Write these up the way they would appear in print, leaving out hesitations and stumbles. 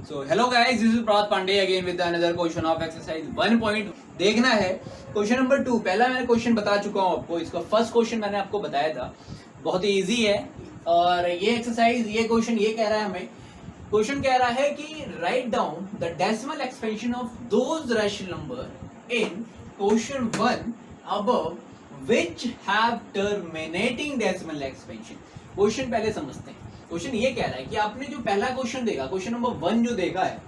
So hello guys, this is Prat Pandey again with another question of exercise 1. देखना है question number 2। पहला मैंने question बता चुका हूँ आपको, इसका फर्स्ट क्वेश्चन मैंने आपको बताया था, बहुत ही इजी है। और ये एक्सरसाइज, ये क्वेश्चन ये कह रहा है हमें, क्वेश्चन कह रहा है कि write down the decimal expansion of those rational number in question 1 above which have terminating decimal expansion. Question पहले समझते हैं। क्वेश्चन ये कह रहा है कि आपने जो पहला क्वेश्चन देखा, क्वेश्चन नंबर 1 जो देखा है,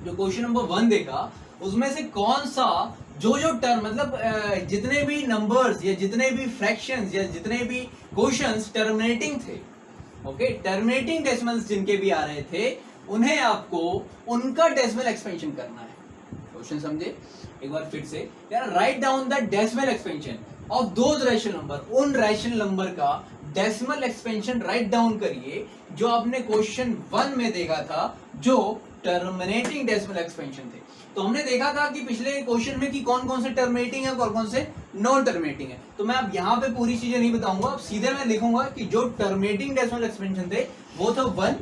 जो क्वेश्चन नंबर 1 देखा, उसमें से कौन सा जो टर्म मतलब जितने भी नंबर्स या जितने भी फ्रैक्शंस या जितने भी क्वेश्चंस टर्मिनेटिंग थे, ओके, टर्मिनेटिंग डेसिमल्स जिनके भी आ रहे थे, उन्हें आपको उनका डेसिमल एक्सपेंशन करना है। क्वेश्चन समझे एक बार फिर से, यार write down the decimal expansion of those rational number, उन रैशनल नंबर का डेसिमल एक्सपेंशन राइट डाउन करिए जो आपने क्वेश्चन 1 में देखा था, जो टर्मिनेटिंग डेसिमल एक्सपेंशन थे। तो हमने देखा था कि पिछले क्वेश्चन में कि कौन कौन से टर्मिनेटिंग है और कौन से नॉन टर्मिनेटिंग है। तो मैं अब यहाँ पे पूरी चीजें नहीं बताऊंगा, अब सीधे मैं लिखूंगा कि जो टर्मिनेटिंग डेसिमल एक्सपेंशन थे वो थे 1,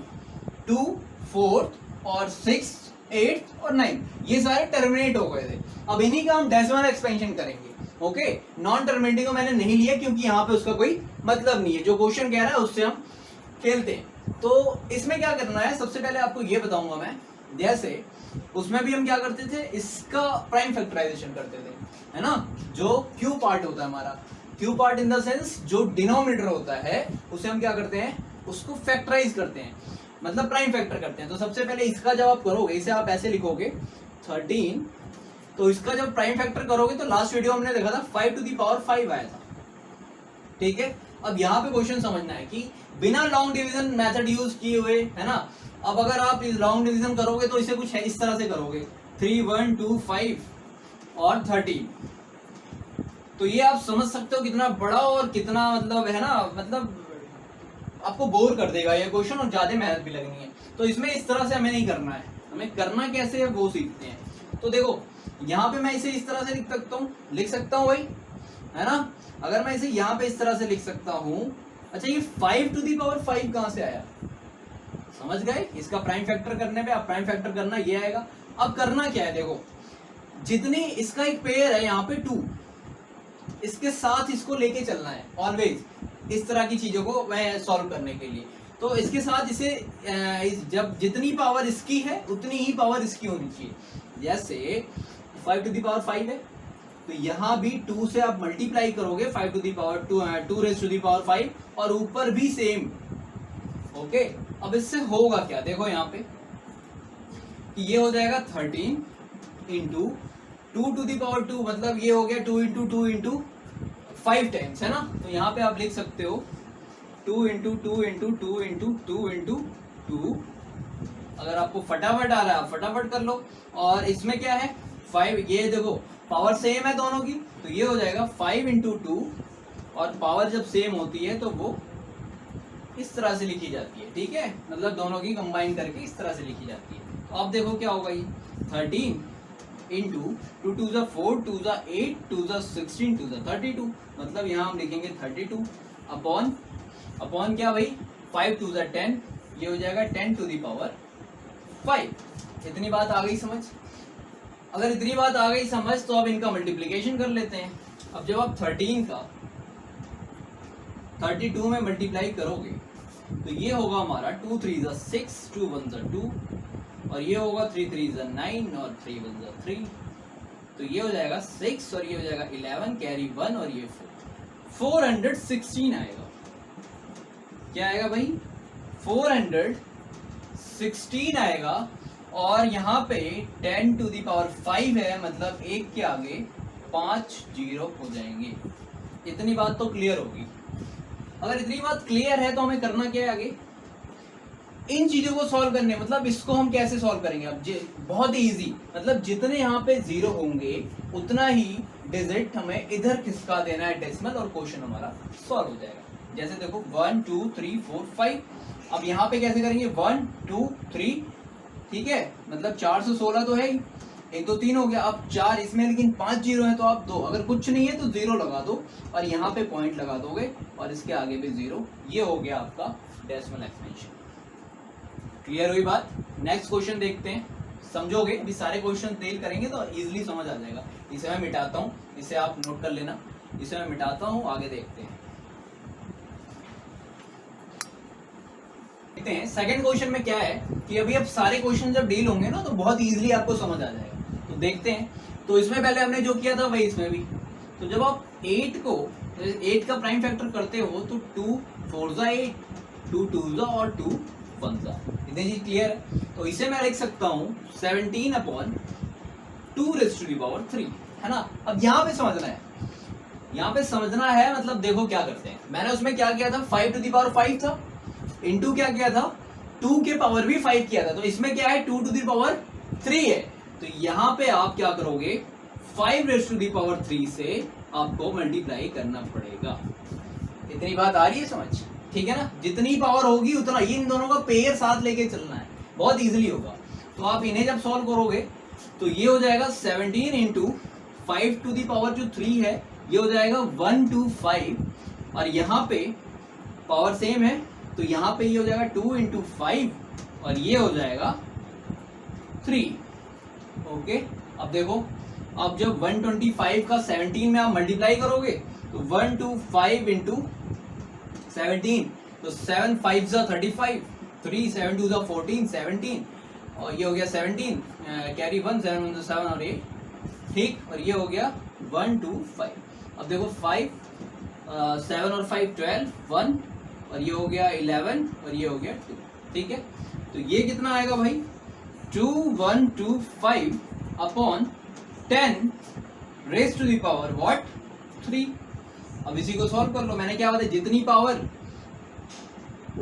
2, 4 और 6, 8 और 9, ये सारे टर्मिनेट हो गए थे। अब इन्हीं का हम डेसिमल एक्सपेंशन करेंगे। ओके, नॉन टर्मिनेटिंग को मैंने नहीं लिया क्योंकि यहाँ पे उसका कोई मतलब नहीं है, जो क्वेश्चन कह रहा है उससे हम खेलते हैं। तो इसमें क्या करना है, सबसे पहले आपको ये बताऊंगा मैं, जैसे उसमें भी हम क्या करते थे, इसका प्राइम फैक्टराइजेशन करते थे, है ना। जो क्यू पार्ट होता है हमारा, Q part in the sense जो डिनोमिनेटर होता है, उसे हम क्या करते हैं, उसको फैक्टराइज करते हैं, मतलब प्राइम फैक्टर करते हैं। तो सबसे पहले इसका जब आप करोगे, इसे आप ऐसे लिखोगे 13, तो इसका जब प्राइम फैक्टर करोगे तो लास्ट वीडियो हमने देखा था 5 टू द पावर 5 आया था, ठीक है। अब यहाँ पे क्वेश्चन समझना है कि बिना लॉन्ग डिवीजन मेथड यूज किए हुए, है ना, अब अगर आप लॉन्ग डिवीजन करोगे तो इसे कुछ है इस तरह से करोगे, 3, 1, 2, 5 और 13। तो ये आप समझ सकते हो कितना बड़ा और कितना मतलब है ना, मतलब आपको बोर कर देगा ये क्वेश्चन और ज्यादा मेहनत भी लगनी है। तो इसमें इस तरह से हमें नहीं करना है, हमें करना कैसे है वो सीखते हैं। तो देखो यहाँ पे मैं इसे इस तरह से लिख सकता हूँ भाई, है ना। अगर मैं इसे यहाँ पे इस तरह से लिख सकता हूँ, अच्छा ये 5 टू दी पावर 5 कहां से आया, समझ गए। इसका प्राइम फैक्टर करने पे, अब प्राइम फैक्टर करना ये आएगा। अब करना क्या है, देखो जितनी इसका एक पेयर है यहाँ पे 2, इसके साथ इसको लेके चलना है ऑलवेज, इस तरह की चीजों को मैं सॉल्व करने के लिए। तो इसके साथ इसे जब जितनी पावर इसकी है उतनी ही पावर इसकी होनी चाहिए। जैसे 5 टू दी पावर 5 है, तो यहाँ भी 2 से आप मल्टीप्लाई करोगे, 5 to the power 2 raise to the power 5, और ऊपर भी सेम। ओके, अब इससे होगा क्या, देखो यहाँ पे कि ये हो जाएगा 13 इंटू 2 टू दी पावर 2, मतलब ये हो गया 2 इंटू 2 इंटू 5 टाइम्स, है ना। तो यहाँ पे आप लिख सकते हो 2 इंटू 2 इंटू 2 इंटू 2 इंटू 2। अगर आपको फटाफट आ रहा है आप फटाफट कर लो। और इसमें क्या है 5, ये देखो पावर सेम है दोनों की, तो ये हो जाएगा 5 इंटू 2, और पावर जब सेम होती है तो वो इस तरह से लिखी जाती है, ठीक है, मतलब दोनों की कंबाइन करके इस तरह से लिखी जाती है। तो आप देखो क्या होगा, ये 13 इंटू 2 2 जा 4, 2 जा 8, 2 जा 16, 2 जा 32, मतलब यहाँ हम लिखेंगे 32 अपॉन क्या भाई, 5 2 जा 10, ये हो जाएगा 10 टू दी पावर 5। इतनी बात आ गई समझ। अगर इतनी बात आ गई समझ तो अब इनका मल्टीप्लिकेशन कर लेते हैं। अब जब आप 13 का 32 में मल्टीप्लाई करोगे तो ये होगा हमारा 2 3 जा 6, 2 1 जा 2, और ये होगा 3 3 जा 9 और 3 1 जा 3, तो ये हो जाएगा 6 और ये हो जाएगा 11, कैरी 1 और ये 416 आएगा। क्या आएगा भाई, 416 आएगा। और यहाँ पे 10 टू दी पावर 5 है, मतलब 1 के आगे 5 जीरो हो जाएंगे। इतनी बात तो क्लियर होगी। अगर इतनी बात क्लियर है तो हमें करना क्या है आगे, इन चीजों को सॉल्व करने, मतलब इसको हम कैसे सॉल्व करेंगे। अब बहुत ही इजी, मतलब जितने यहाँ पे जीरो होंगे उतना ही डिजिट हमें इधर खिसका देना है डेसिमल, और क्वेश्चन हमारा सॉल्व हो जाएगा। जैसे देखो 1 2 3 4 5, अब यहाँ पे कैसे करेंगे 1 2 3, ठीक है, मतलब 4 से 16 तो है ही, 1 2 3 हो गया। अब 4 इसमें, लेकिन 5 जीरो है तो आप 2, अगर कुछ नहीं है तो 0 लगा दो और यहाँ पे पॉइंट लगा दोगे और इसके आगे भी 0। ये हो गया आपका डेसिमल एक्सपेंशन। क्लियर हुई बात। नेक्स्ट क्वेश्चन देखते हैं, समझोगे। अभी सारे क्वेश्चन डील करेंगे तो इजीली समझ आ जाएगा। इसे मैं मिटाता हूँ, इसे आप नोट कर लेना, इसे मैं मिटाता हूँ, आगे देखते हैं। देखते हैं सेकंड क्वेश्चन में क्या है कि अभी अब सारे क्वेश्चन जब डील होंगे ना तो बहुत इजीली आपको समझ आ जाएगा। तो देखते हैं। तो इसमें पहले हमने जो किया था वही इसमें भी। तो जब आप 8 का प्राइम फैक्टर करते हो तो 2 4 जा 8, 2 2 जा और 2 1 जा। इतनी चीज क्लियर है। तो इसे मैं लिख सकता हूँ 17/2⁻³ है ना। अब यहाँ पे समझना है, यहाँ पे समझना है, मतलब देखो क्या करते हैं। मैंने उसमें क्या किया था, 5⁵ था, इंटू क्या किया था, 2 के पावर भी 5 किया था। तो इसमें क्या है, 2⁻³ है। तो यहाँ पे आप क्या करोगे, 5⁻³ से आपको मल्टीप्लाई करना पड़ेगा। इतनी बात आ रही है समझ, ठीक है ना। जितनी पावर होगी उतना, ये इन दोनों का पेयर साथ लेके चलना है, बहुत इजीली होगा। तो आप इन्हें जब सॉल्व करोगे तो ये हो जाएगा 17 इंटू 5⁻³ है, ये हो जाएगा 125। और यहाँ पे पावर सेम है तो यहाँ पे ये हो जाएगा 2 इंटू 5 और ये हो जाएगा 3। ओके, अब देखो, अब जब 125 का 17 में आप मल्टीप्लाई करोगे तो 125 इंटू 17, तो 7 5 जा 35, 3 7 2 जा 14, 17 और ये हो गया 17, कैरी 1, 7 1 7 और 8, ठीक। और ये हो गया 1 2 5। अब देखो 5 7 और 5 12 1 और ये हो गया 11 और ये हो गया 2, ठीक है। तो ये कितना आएगा भाई, 2125 अपॉन 10⁻³ अब इसी को सॉल्व कर लो। मैंने क्या बताया, जितनी पावर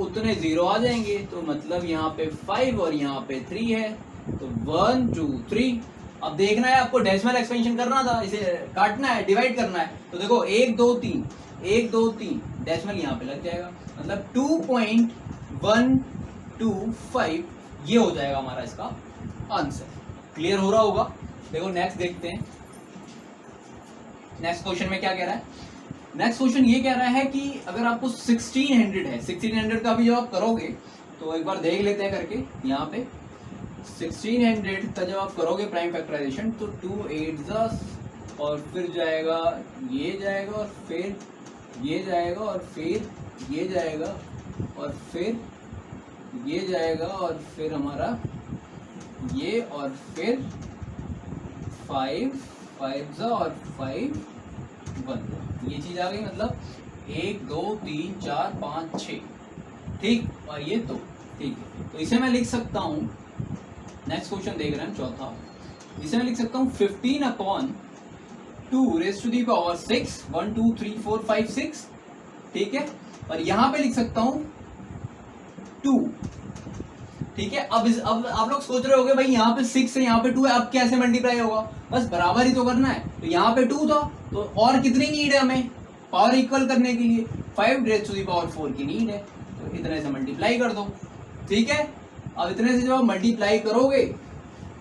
उतने जीरो आ जाएंगे। तो मतलब यहाँ पे 5 और यहाँ पे 3 है, तो 1 2 3। अब देखना है आपको, डेसिमल एक्सपेंशन करना था, इसे काटना है, डिवाइड करना है। तो देखो 1 2 3 1 2 3 डेसिमल यहाँ पे लग जाएगा, मतलब 2.125 ये हो जाएगा हमारा इसका आंसर। क्लियर हो रहा होगा। देखो नेक्स्ट देखते हैं। नेक्स्ट क्वेश्चन में क्या कह रहा है, नेक्स्ट क्वेश्चन ये कह रहा है कि अगर आपको 1600 है, 1600 का भी जब आप करोगे तो एक बार देख लेते हैं करके। यहाँ पे 1600 का जब आप करोगे प्राइम फैक्टराइजेशन तो 2 8 जा और फिर जाएगा ये जाएगा और फिर ये जाएगा और फिर ये जाएगा और फिर ये जाएगा और फिर हमारा ये और फिर 5 5 जा और 5 1 ये चीज आ गई। मतलब 1 2 3 4 5 6, ठीक, और ये 2, ठीक है। तो इसे मैं लिख सकता हूँ, नेक्स्ट क्वेश्चन देख रहे हैं चौथा, इसे मैं लिख सकता हूँ 15/2⁶ 1 2 3 4 5 6, ठीक है। और यहाँ पे लिख सकता हूँ 2, ठीक है। अब आप लोग सोच रहे होगे भाई यहाँ पे 6 है, यहाँ पे 2 है, अब कैसे मल्टीप्लाई होगा, बस बराबर ही तो करना है। तो यहाँ पे 2 था तो और कितनी नीड है हमें पावर इक्वल करने के लिए, 5⁻⁴ की नीड है। तो इतने से मल्टीप्लाई कर दो, ठीक है। अब इतने से जब आप मल्टीप्लाई करोगे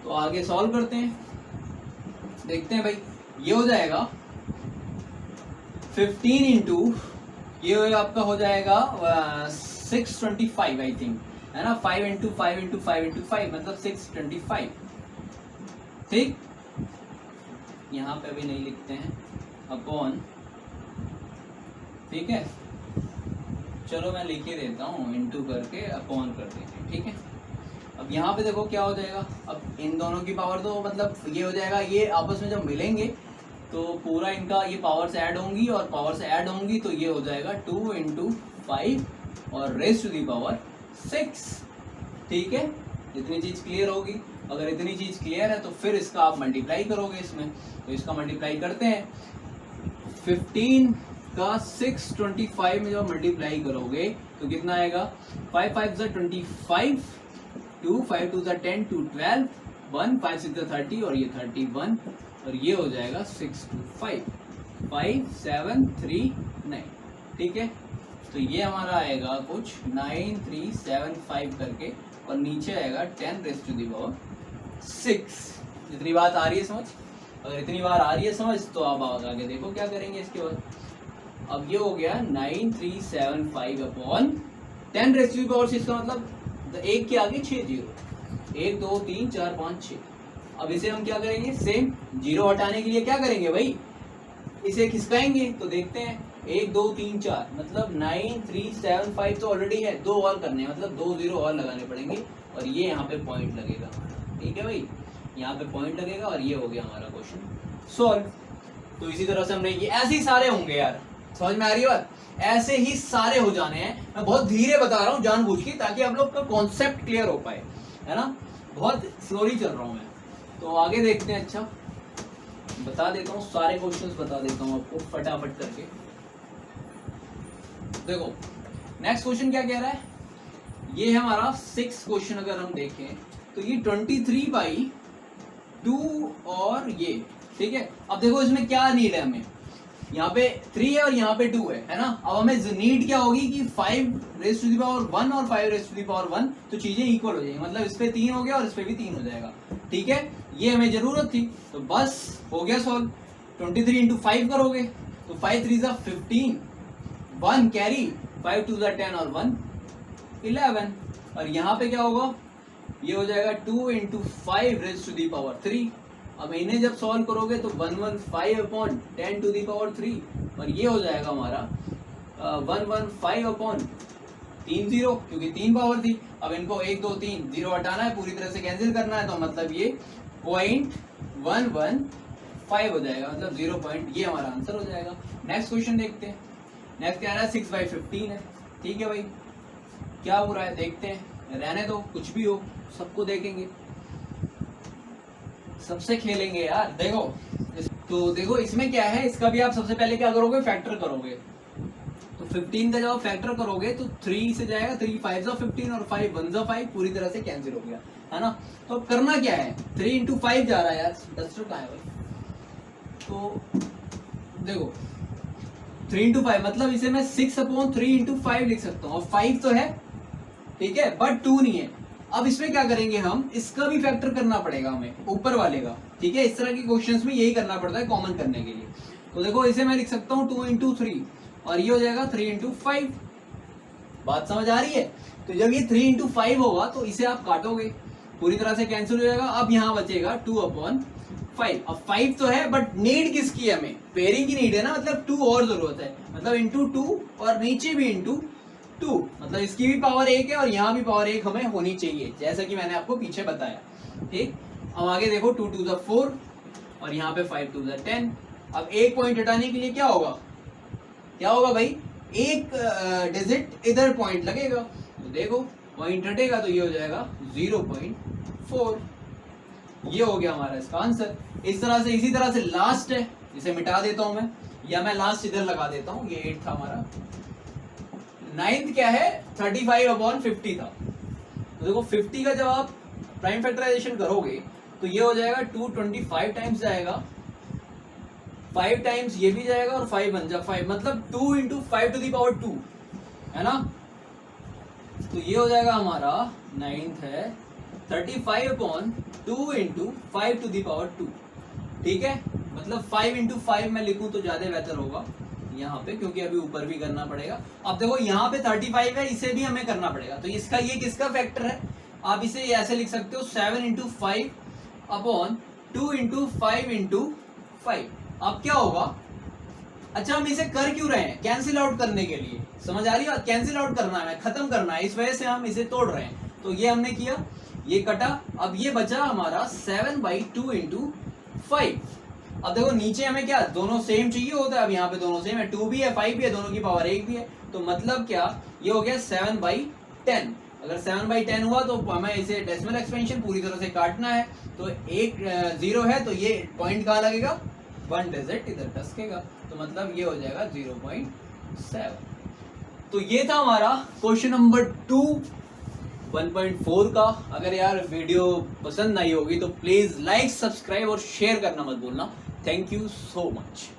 तो आगे सॉल्व करते हैं, देखते हैं भाई। ये हो जाएगा 15 इंटू ये आपका हो जाएगा 625 आई थिंक, है ना। 5 इंटू 5 इंटू 5 इंटू 5 मतलब 625, ठीक। यहाँ पे अभी नहीं लिखते हैं, अपॉन, ठीक है। चलो मैं लिख ही देता हूँ, इंटू करके अपॉन कर देते हैं, ठीक है। अब यहाँ पे देखो क्या हो जाएगा, अब इन दोनों की पावर तो मतलब ये हो जाएगा, ये आपस में जब मिलेंगे तो पूरा इनका ये पावर्स ऐड होंगी और पावर्स ऐड होंगी तो ये हो जाएगा 2 इंटू 5 और ⁻⁶, ठीक है। इतनी चीज क्लियर होगी। अगर इतनी चीज क्लियर है तो फिर इसका आप मल्टीप्लाई करोगे इसमें, तो इसका मल्टीप्लाई करते हैं। 15 का 625 में जब मल्टीप्लाई करोगे तो कितना आएगा, 5 5 जा 25, 2 5 2 जा 10 2 12, 1 5 6 जा 30 और ये 31 और ये हो जाएगा 625 5 7 3 9, ठीक है। तो ये हमारा आएगा कुछ 9375 करके और नीचे आएगा 10⁻⁶। इतनी बात आ रही है समझ? अगर इतनी बार आ रही है समझ तो आप आगे देखो क्या करेंगे इसके बाद। अब ये हो गया 9375 अपॉन 10⁻⁶ का मतलब एक के आगे 6 जीरो, 1 2 3 4 5 6। अब इसे हम क्या करेंगे, सेम 0 हटाने के लिए क्या करेंगे भाई, इसे खिसकाएंगे। तो देखते हैं 1 2 3 4 मतलब 9 3 7 5 तो ऑलरेडी है, 2 और करने हैं मतलब 2 0 और लगाने पड़ेंगे और ये यहाँ पे पॉइंट लगेगा। ठीक है भाई, यहाँ पे पॉइंट लगेगा और ये हो गया हमारा क्वेश्चन सॉल्व। तो इसी तरह से हमने ये ऐसे ही सारे होंगे यार, समझ में आ रही है बात, ऐसे ही सारे हो जाने हैं। मैं बहुत धीरे बता रहा हूँ जानबूझ के, ताकि आप लोग का कॉन्सेप्ट क्लियर हो पाए, है ना, बहुत स्लोली चल रहा हूँ मैं। तो आगे देखते हैं। अच्छा बता देता हूँ, सारे क्वेश्चंस बता देता हूँ आपको फटाफट करके। देखो नेक्स्ट क्वेश्चन क्या कह रहा है, ये है हमारा 6 क्वेश्चन। अगर हम देखें तो ये 23/2 और ये, ठीक है। अब देखो इसमें क्या नीड है, हमें यहाँ पे 3 है और यहाँ पे 2 है ना। अब हमें नीड क्या होगी कि 5 raised to the power 1 और 5 raised to the power 1, तो चीजें इक्वल हो जाएंगी, मतलब इस पे 3 हो गया और इस पे भी 3 हो जाएगा। ठीक है, ये हमें जरूरत थी, तो बस हो गया सॉल्व। 23 into 5 करोगे तो 5 3 जा 15, 1 कैरी, 5 2 जा 10 और 1 11। और यहाँ पे क्या होगा, ये हो जाएगा 2 into 5 raised to the power 3। अब इन्हें जब सॉल्व करोगे तो 115/10 to the power 3 और ये हो जाएगा हमारा 115/30, क्योंकि 3 पावर थी। अब इनको 1 2 3 0 हटाना है, पूरी तरह से कैंसिल करना है, तो मतलब ये 0.115 हो जाएगा, मतलब 0 पॉइंट, ये हमारा आंसर हो जाएगा। नेक्स्ट क्वेश्चन देखते हैं। नेक्स्ट क्या है, 6/15 है। ठीक है भाई, क्या हो रहा है देखते हैं, रहने दो, कुछ भी हो सबको देखेंगे, सबसे खेलेंगे यार। देखो तो देखो इसमें क्या है, इसका भी आप सबसे पहले क्या करोगे, फैक्टर करोगे। तो 15 का जब आप फैक्टर करोगे तो 3 से जाएगा, 3 5 जा 15 और 5 1 जा 5, पूरी तरह से कैंसिल हो गया, है ना। तो अब करना क्या है, 3 into 5 जा रहा है यार, डस्टर कहाँ है भाई। तो देखो 3 into 5 मतलब इसे मैं 6/3 into 5 लिख सकता हूँ, और 5 तो है, ठीक है, बट 2 नहीं है। अब इसमें क्या करेंगे हम, इसका भी फैक्टर करना पड़ेगा हमें, ऊपर वाले का। ठीक है, इस तरह के क्वेश्चंस में यही करना पड़ता है कॉमन करने के लिए। तो देखो इसे मैं लिख सकता हूँ 2 into 3 और ये हो जाएगा 3 into 5। बात समझ आ रही है। तो जब ये 3 into 5 होगा तो इसे आप काटोगे, पूरी तरह से कैंसिल हो जाएगा। अब यहाँ बचेगा 2/5। अब 5 तो है, बट नीड किसकी है, हमें पेयरिंग की नीड है ना, मतलब 2 और जरूरत है, मतलब इंटू 2 और नीचे भी इंटू 2, मतलब इसकी भी पावर 1 है और यहाँ भी पावर 1 हमें होनी चाहिए, जैसा कि मैंने आपको पीछे बताया। ठीक, अब आगे देखो 2 2 जा 4 और यहाँ पे 5 2 जा 10। अब एक पॉइंट हटाने के लिए क्या होगा, क्या होगा भाई, एक डिजिट इधर पॉइंट लगेगा, तो देखो पॉइंट हटेगा तो ये हो जाएगा 0.4। ये हो गया हमारा इसका आंसर। इस तरह से, इसी तरह से लास्ट है, इसे मिटा देता हूं मैं, या मैं लास्ट इधर लगा देता हूं, ये 8 था हमारा। 9th क्या है, 35/50 था। तो देखो 50 का जब आप प्राइम फैक्टराइजेशन करोगे तो ये हो जाएगा 225 टाइम्स जाएगा, 5 टाइम्स ये भी जाएगा और 5 बन जा 5, मतलब 2 into 5 to the power 2, है ना। तो ये हो जाएगा हमारा 9th है 35/2 into 5 to the power 2। ठीक है, मतलब 5 into 5 मैं लिखूं तो ज्यादा बेहतर होगा यहाँ पे, क्योंकि अभी ऊपर भी करना पड़ेगा। अब देखो यहाँ पे 35 है, इसे भी हमें करना पड़ेगा, तो इसका ये किसका फैक्टर है, आप इसे ऐसे लिख सकते हो 7 into 5/2 into 5 into 5। अब क्या होगा, अच्छा हम इसे कर क्यों रहे हैं, कैंसिल आउट करने के लिए, समझ आ रही है, कैंसिल आउट करना है, खत्म करना है, इस वजह से हम इसे तोड़ रहे हैं। तो ये हमने किया, ये कटा, अब ये बचा हमारा 7/2 into 5। अब देखो नीचे हमें क्या, दोनों सेम चाहिए होता है, अब यहाँ पे दोनों सेम है, 2 भी है 5 भी है, दोनों की पावर 1 भी है, तो मतलब क्या, ये हो गया 7/10। अगर 7/10 हुआ तो हमें इसे डेसिमल एक्सपेंशन पूरी तरह से काटना है, तो एक 0 है तो ये पॉइंट कहाँ लगेगा, 1 डिजिट इधर टसकेगा, तो मतलब ये हो जाएगा 0.7। तो ये था हमारा क्वेश्चन नंबर 2 1.4 का। अगर यार वीडियो पसंद आई होगी तो प्लीज लाइक, सब्सक्राइब और शेयर करना मत भूलना। Thank you so much.